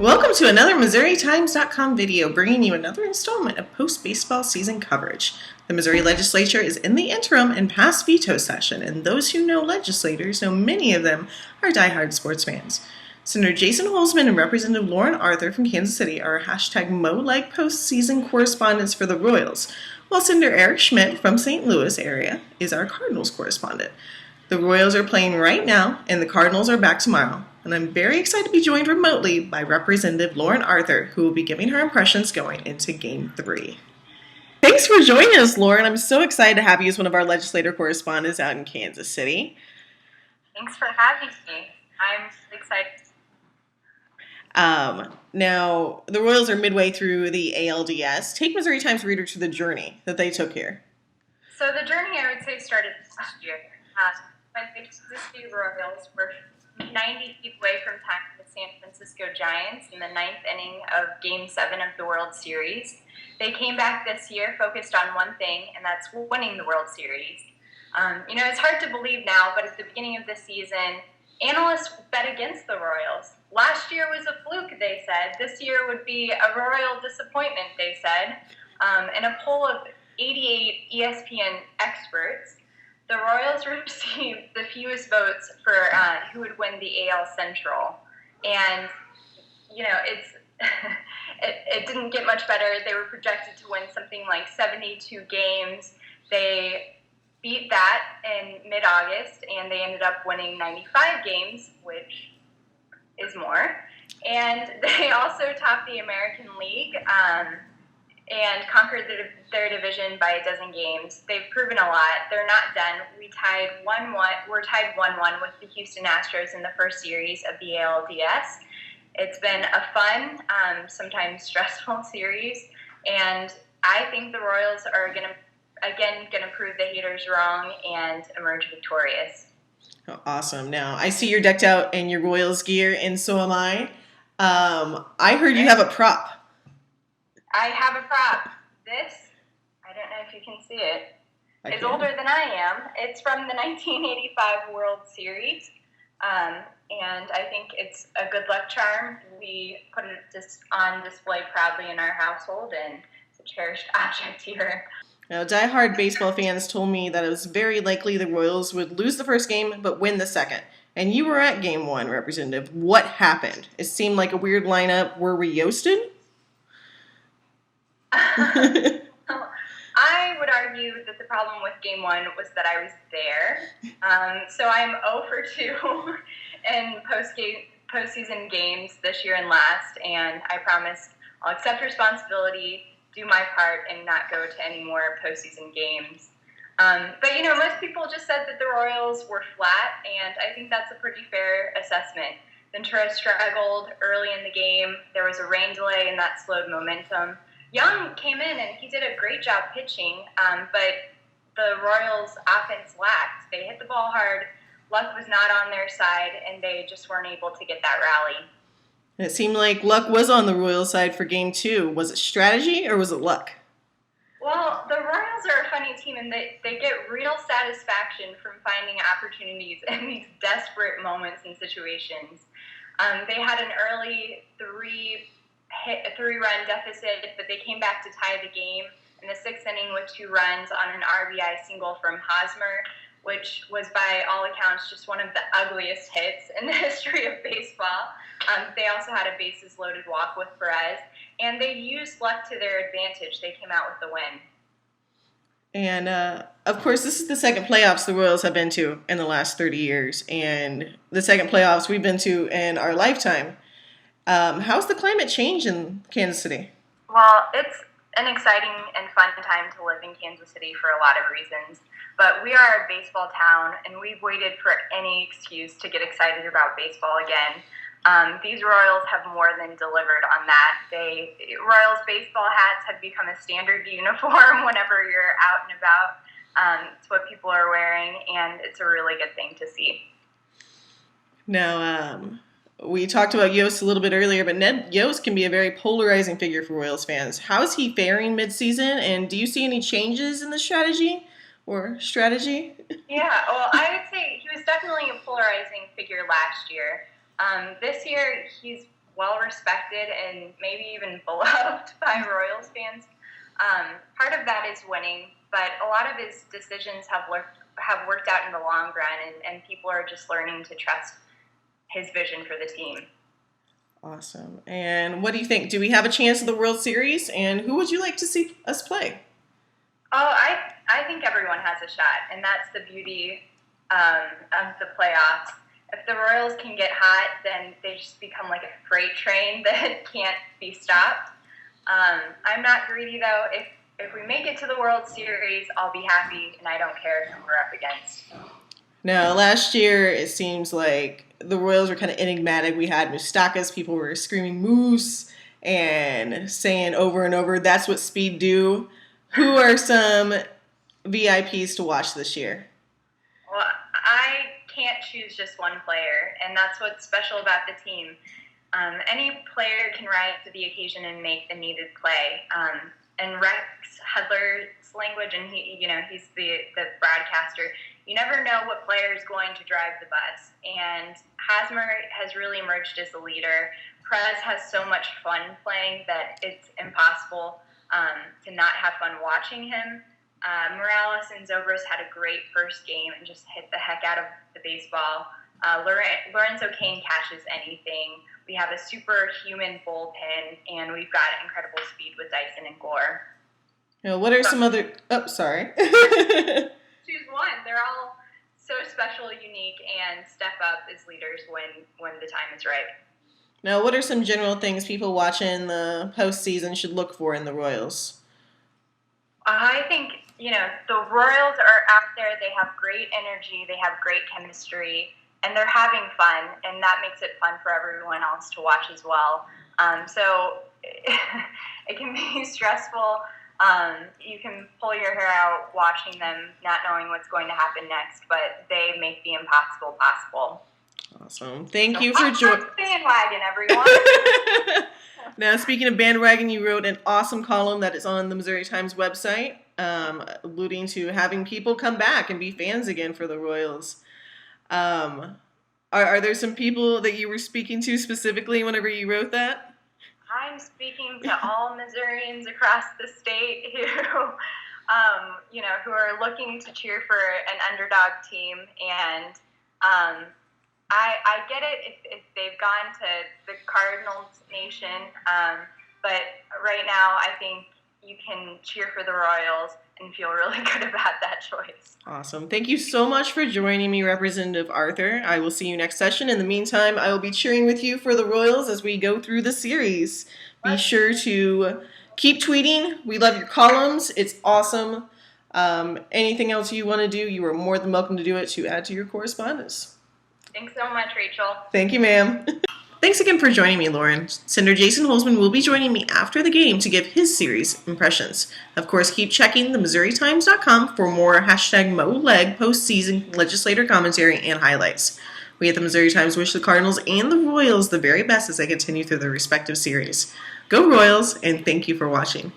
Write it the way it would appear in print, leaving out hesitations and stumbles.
Welcome to another MissouriTimes.com video bringing you another installment of post-baseball season coverage. The Missouri legislature is in the interim and past veto session, and those who know legislators know many of them are diehard sports fans. Senator Jason Holzman and Representative Lauren Arthur from Kansas City are hashtag MoLeg postseason correspondents for the Royals, while Senator Eric Schmidt from St. Louis area is our Cardinals correspondent. The Royals are playing right now, and the Cardinals are back tomorrow. And I'm very excited to be joined remotely by Representative Lauren Arthur, who will be giving her impressions going into Game 3. Thanks for joining us, Lauren. I'm so excited to have you as one of our legislator correspondents out in Kansas City. Thanks for having me. I'm excited. Now, the Royals are midway through the ALDS. Take Missouri Times reader to the journey that they took here. So the journey, I would say, started last year. When the Kansas City Royals were 90 feet away from tying the San Francisco Giants in the ninth inning of Game 7 of the World Series. They came back this year focused on one thing, and that's winning the World Series. It's hard to believe now, but at the beginning of the season, analysts bet against the Royals. Last year was a fluke, they said. This year would be a royal disappointment, they said. In a poll of 88 ESPN experts, the Royals received the fewest votes for who would win the AL Central. And, it didn't get much better. They were projected to win something like 72 games. They beat that in mid-August, and they ended up winning 95 games, which is more. And they also topped the American League and conquered their division by a dozen games. They've proven a lot. They're not done. We're tied 1-1 with the Houston Astros in the first series of the ALDS. It's been a fun, sometimes stressful series, and I think the Royals are going to prove the haters wrong and emerge victorious. Oh, awesome. Now, I see you're decked out in your Royals gear, and so am I. I heard you have a prop. I have a prop. This, I don't know if you can see it, is older than I am. It's from the 1985 World Series, and I think it's a good luck charm. We put it on display proudly in our household, and it's a cherished object here. Now, diehard baseball fans told me that it was very likely the Royals would lose the first game but win the second. And you were at Game 1, Representative. What happened? It seemed like a weird lineup. Were we yoasted? I would argue that the problem with Game 1 was that I was there. So I'm 0 for 2 in postseason games this year and last, and I promise I'll accept responsibility, do my part, and not go to any more postseason games. But most people just said that the Royals were flat, and I think that's a pretty fair assessment. Ventura struggled early in the game. There was a rain delay, and that slowed momentum. Young came in, and he did a great job pitching, but the Royals' offense lacked. They hit the ball hard. Luck was not on their side, and they just weren't able to get that rally. It seemed like luck was on the Royals' side for Game 2. Was it strategy or was it luck? Well, the Royals are a funny team, and they get real satisfaction from finding opportunities in these desperate moments and situations. They had an early three-run deficit, but they came back to tie the game in the sixth inning with 2 runs on an RBI single from Hosmer, which was by all accounts just one of the ugliest hits in the history of baseball. They also had a bases-loaded walk with Perez, and they used luck to their advantage. They came out with the win. And, of course, this is the second playoffs the Royals have been to in the last 30 years, and the second playoffs we've been to in our lifetime. How's the climate change in Kansas City? Well, it's an exciting and fun time to live in Kansas City for a lot of reasons. But we are a baseball town, and we've waited for any excuse to get excited about baseball again. These Royals have more than delivered on that. Royals baseball hats have become a standard uniform whenever you're out and about. It's what people are wearing, and it's a really good thing to see. Now, we talked about Yost a little bit earlier, but Ned Yost can be a very polarizing figure for Royals fans. How is he faring midseason, and do you see any changes in the strategy? Yeah, well, I would say he was definitely a polarizing figure last year. This year, he's well respected and maybe even beloved by Royals fans. Part of that is winning, but a lot of his decisions have worked out in the long run, and people are just learning to trust his vision for the team. Awesome. And what do you think? Do we have a chance at the World Series? And who would you like to see us play? Oh, I think everyone has a shot, and that's the beauty of the playoffs. If the Royals can get hot, then they just become like a freight train that can't be stopped. I'm not greedy, though. If we make it to the World Series, I'll be happy, and I don't care who we're up against. Now, last year, it seems like the Royals were kind of enigmatic. We had Moustakas. People were screaming Moose and saying over and over, that's what speed do. Who are some VIPs to watch this year? Well, I can't choose just one player, and that's what's special about the team. Any player can rise to the occasion and make the needed play. And Rex Hudler's language, and he's the broadcaster. You never know what player is going to drive the bus. And Hosmer has really emerged as a leader. Perez has so much fun playing that it's impossible to not have fun watching him. Morales and Zobrist had a great first game and just hit the heck out of the baseball. Lorenzo Cain catches anything. We have a superhuman bullpen, and we've got incredible speed with Dyson and Gore. Now, what are some other... Oh, sorry. Choose one. They're all so special, unique, and step up as leaders when the time is right. Now, what are some general things people watching the postseason should look for in the Royals? I think, the Royals are out there. They have great energy. They have great chemistry, and they're having fun, and that makes it fun for everyone else to watch as well. So it can be stressful. You can pull your hair out watching them, not knowing what's going to happen next, but they make the impossible possible. Awesome. Thank you for joining. Bandwagon, everyone. Now, speaking of bandwagon, you wrote an awesome column that is on the Missouri Times website, alluding to having people come back and be fans again for the Royals. Are there some people that you were speaking to specifically whenever you wrote that? I'm speaking to all Missourians across the state who are looking to cheer for an underdog team, and I get it if they've gone to the Cardinals Nation, but right now I think you can cheer for the Royals and feel really good about that choice. Awesome. Thank you so much for joining me, Representative Arthur. I will see you next session. In the meantime, I will be cheering with you for the Royals as we go through the series. Be sure to keep tweeting. We love your columns. It's awesome. Anything else you want to do, you are more than welcome to do it to add to your correspondence. Thanks so much, Rachel. Thank you, ma'am. Thanks again for joining me, Lauren. Senator Jason Holzman will be joining me after the game to give his series impressions. Of course, keep checking the MissouriTimes.com for more #MoLeg postseason legislator commentary and highlights. We at the Missouri Times wish the Cardinals and the Royals the very best as they continue through their respective series. Go Royals, and thank you for watching.